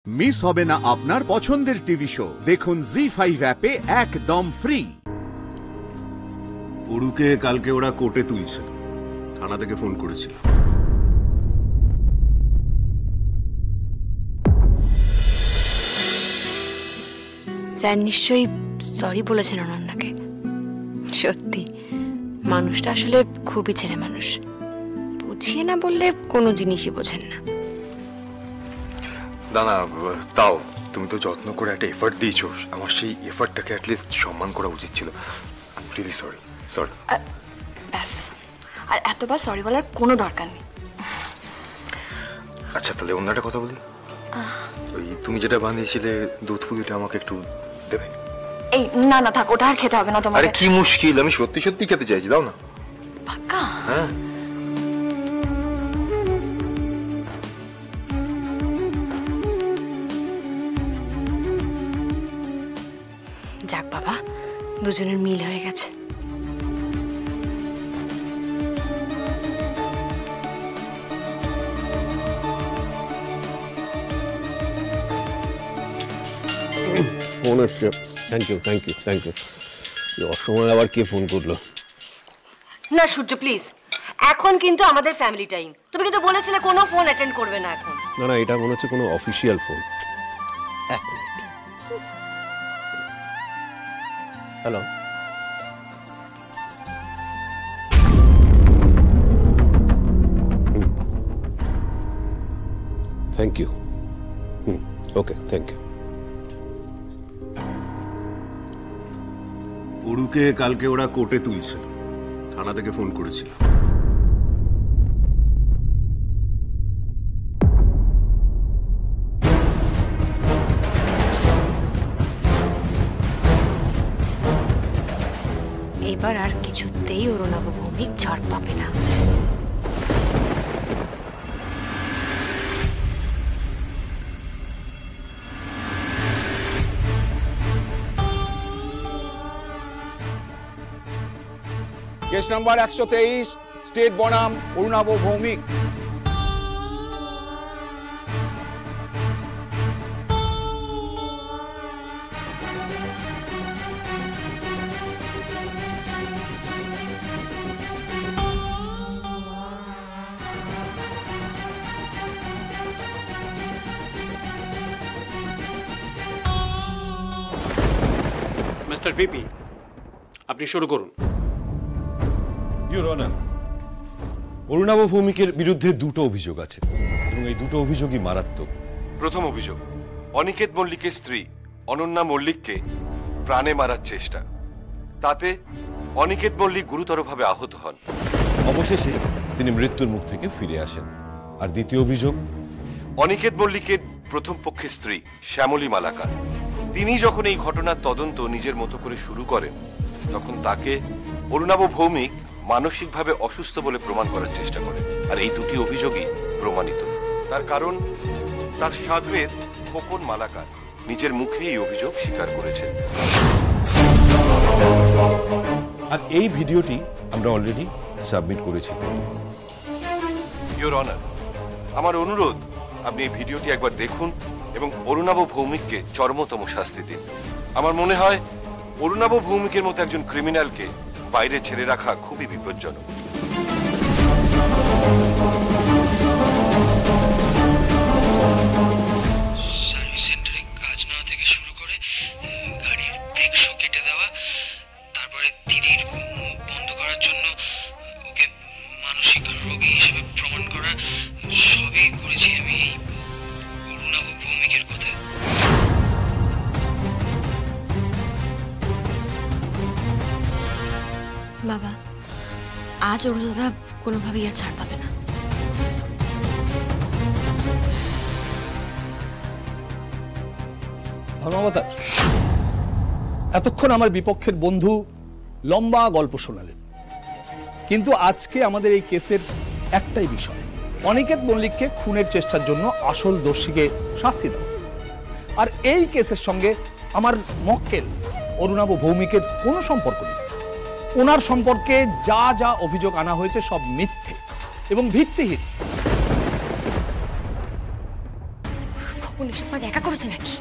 Miss হবে না আপনার পছন্দের টিভি শো। দেখুন জি5 অ্যাপে একদম ফ্রি। পুরুকে কালকে ওরা কোর্টে তুলছে, থানা থেকে ফোন করেছিল। স্যার নিশ্চয়ই সরি বলেছেন অনন্যাকে। সত্যি মানুষটা আসলে খুবই ছেলে মানুষ, বুঝিয়ে না বললে কোনো জিনিসই বোঝেন না। দাদা তাও তুমি তো যত্ন করে একটা এফার্ট দিয়েছো, আমার সেই এফার্টটাকে অ্যাটলিস্ট সম্মান করা উচিত ছিল। Really sorry. সরি ব্যাস, আর এতবার সরি বলার কোনো দরকার নেই। আচ্ছা তাহলে অন্য একটা কথা বলি, ওই তুমি যেটা বানিয়েছিলে দুধ পুলিটা আমাকে একটু দেবে? এই না না থাক, ওটা আর খেতে হবে না তোমার। আরে কি মুশকিল, আমি সত্যি সত্যি খেতে চাইছি, দাও না। পাক্কা? হ্যাঁ। যাক বাবা, দুজনের মিল হয়ে গেছে। ফোন আসছে। Thank you thank you thank you. অসময় আবার কে ফোন করলো? না সূর্য প্লিজ, এখন কিন্তু আমাদের ফ্যামিলি টাইম। তুমি কিন্তু বলেছিলে কোনো ফোন অ্যাটেন্ড করবে না এখন। না না, এটা মনে হচ্ছে কোনো অফিসিয়াল ফোন। এক মিনিট। Hello, thank you. Okay thank you. পুরুকে কালকে ওরা কোর্টে তুলছে, থানা থেকে ফোন করেছিল। এবার আর কিছুতেই অরুণাভ ভৌমিক ছাড় পাবে না। কেস নাম্বার 123, স্টেট বনাম অরুণাভ ভৌমিক। মিস্টার পিপি, আপনি শুরু করুন। ইওর অনার, অরুণাভ ভৌমিকের বিরুদ্ধে দুটো অভিযোগ আছে এবং এই দুটো অভিযোগই মারাত্মক। প্রথম অভিযোগ, অনিকেত মল্লিকের স্ত্রী অনন্যা মল্লিককে প্রাণে মারার চেষ্টা, তাতে অনিকেত মল্লিক গুরুতরভাবে আহত হন। অবশেষে তিনি মৃত্যুর মুখ থেকে ফিরে আসেন। আর দ্বিতীয় অভিযোগ, অনিকেত মল্লিকের প্রথম পক্ষের স্ত্রী শ্যামলী মালাকার, তিনি যখন এই ঘটনার তদন্ত নিজের মতো করে শুরু করেন, তখন তাকে অরুণাভ ভৌমিক মানসিকভাবে অসুস্থ বলে প্রমাণ করার চেষ্টা করেন। আর এই দুটি অভিযোগই প্রমাণিত। তার কারণ তার সাগরের খোকন মালাকার নিজের মুখে এই অভিযোগ স্বীকার করেছেন। আর এই ভিডিওটি আমরা অলরেডি সাবমিট করেছি। ইওর অনার, আমার অনুরোধ, আপনি এই ভিডিওটি একবার দেখুন এবং অরুণাভ ভৌমিককে চরমতম শাস্তি দিন। আমার মনে হয় অরুণাভ ভৌমিকের মতো একজন ক্রিমিনালকে বাইরে ছেড়ে রাখা খুবই বিপজ্জনক। সার্ভিস সেন্টারে কাজ না থেকে শুরু করে গাড়ির ব্রেক শু কেটে দেওয়া, তারপরে দিদির মুখ বন্ধ করার জন্য ওকে মানসিক রোগী হিসেবে প্রমাণ করা, সবই করেছি আমি এই অরুণাভ ভৌমিকের কথা। বাবা, আজ অরুণাদা কোনোভাবেই আর ছাড় পাবে না। ধর্মাবতার, এতক্ষণ আমার বিপক্ষের বন্ধু লম্বা গল্প শোনালেন, কিন্তু আজকে আমাদের এই কেসের একটাই বিষয়, অনিকেত মল্লিককে খুনের চেষ্টার জন্য আসল দোষীকে শাস্তি দেওয়া। আর এই কেসের সঙ্গে আমার মক্কেল অরুণাভ ভৌমিকের কোনো সম্পর্ক নেই। ওনার সম্পর্কে যা যা অভিযোগ আনা হয়েছে সব মিথ্যে এবং ভিত্তিহীন। খোকনের এসব কাজ একা করেছে নাকি?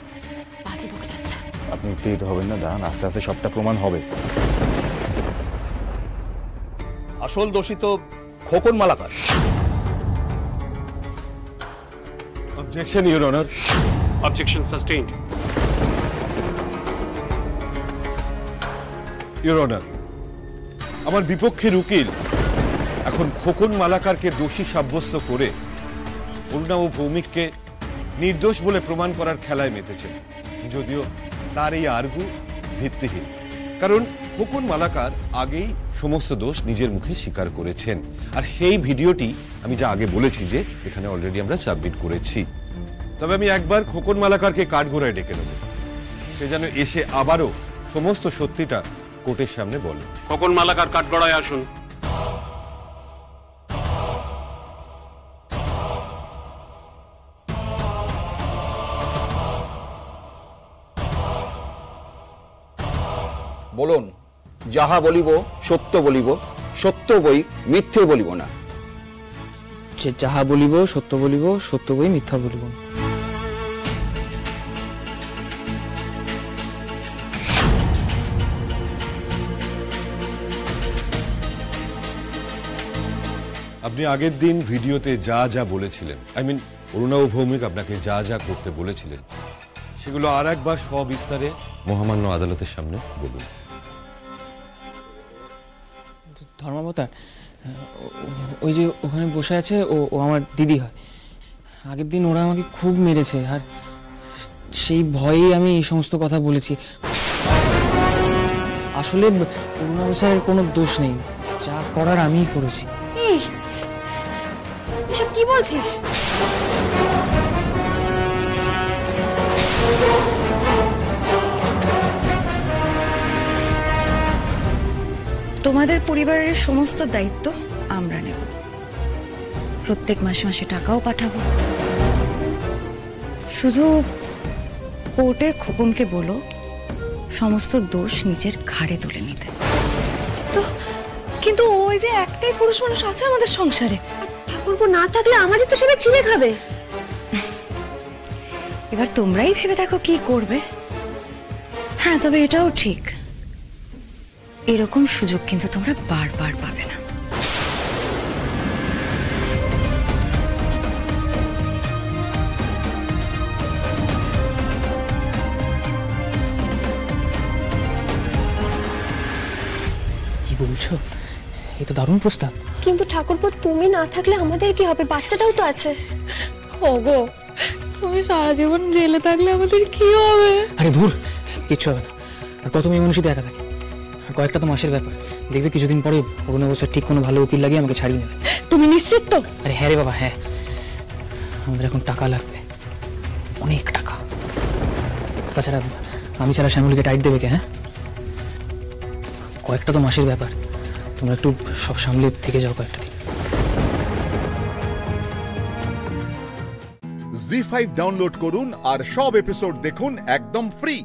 বাজে বকে যাচ্ছে। আপনি উত্তেজিত হবেন না, দাঁড়ান, আস্তে আস্তে সবটা প্রমাণ হবে। আসল দোষী তো Khokon Malakar. Objection your honour. Objection sustained. Your honour, আমার বিপক্ষের উকিল এখন খোকন মালাকারকে দোষী সাব্যস্ত করে অরুণাভ ভৌমিককে নির্দোষ বলে প্রমাণ করার খেলায় মেতেছেন, যদিও তার এই আর্গু ভিত্তিহীন। কারণ খোকন মালাকার আগেই সমস্ত দোষ নিজের মুখে স্বীকার করেছেন, আর সেই ভিডিওটি আমি যা আগে বলেছি যে এখানে অলরেডি আমরা সাবমিট করেছি। তবে আমি একবার খোকন মালাকারকে কাঠগড়ায় ডেকে নেব, সে যেন এসে আবারও সমস্ত সত্যিটা কোর্টের সামনে বলে। খোকন মালাকার কাঠগড়ায় আসুন। বলুন, যাহা বলিব সত্য বলিব, সত্য বই মিথ্যে বলিব না। যাহা বলিব সত্য বলিব, সত্য বই মিথ্যা বলিব না। আপনি আগের দিন ভিডিওতে যা যা বলেছিলেন, আই মিন অরুণাভ ভৌমিক আপনাকে যা যা করতে বলেছিলেন, সেগুলো আর একবার সবিস্তারে মহামান্য আদালতের সামনে বলুন। ধর্মাবতার, ওই যে ওখানে বসে আছে, ও আমার দিদি হয়। আগের দিন ওরা আমাকে খুব মেরেছে, আর সেই ভয়েই আমি এই সমস্ত কথা বলেছি। আসলে অরুণাভ স্যারের কোনো দোষ নেই, যা করার আমিই করেছি। এসব কি বলছিস? তোমাদের পরিবারের সমস্ত দায়িত্ব আমরা নেব, প্রত্যেক মাসে মাসে টাকাও পাঠাবো। শুধু কোর্টে খোকনকে বলো সমস্ত দোষ নিজের ঘাড়ে তুলে নিতে। কিন্তু ওই যে একটাই পুরুষ মানুষ আছে আমাদের সংসারে, ঠাকুরপো না থাকলে আমাদের তো সবাই ছিঁড়ে খাবে। এবার তোমরাই ভেবে দেখো কি করবে। হ্যাঁ, তবে এটাও ঠিক, এরকম সুযোগ কিন্তু তোমরা বারবার পাবে না। কি বলছো? এ তো দারুণ প্রস্তাব। কিন্তু ঠাকুরপো তুমি না থাকলে আমাদের কি হবে? বাচ্চাটাও তো আছে। ওগো, তুমি সারা জীবন জেলে থাকলে আমাদের কি হবে? আরে ধুর, কিচ্ছু হবে না। আর কত মেয়ে মানুষই তো একা থাকে, আর কয়েকটা তো মাসের ব্যাপার। দেখবে কিছুদিন পরে অরুণাভ স্যার ঠিক কোনো ভালো উকিল লাগিয়ে আমাকে ছাড়িয়ে নেবে। তুমি নিশ্চিত তো? আরে হ্যাঁ রে বাবা, হ্যাঁ। আমাদের এখন টাকা লাগবে, অনেক টাকা। তাছাড়া আমি ছাড়া শ্যামলীকে টাইট দেবে কে? হ্যাঁ, কয়েকটা তো মাসের ব্যাপার, তোমরা একটু সব সামলে থেকে যাও কয়েকটা দিন। জি5 ডাউনলোড করুন আর সব এপিসোড দেখুন একদম ফ্রি।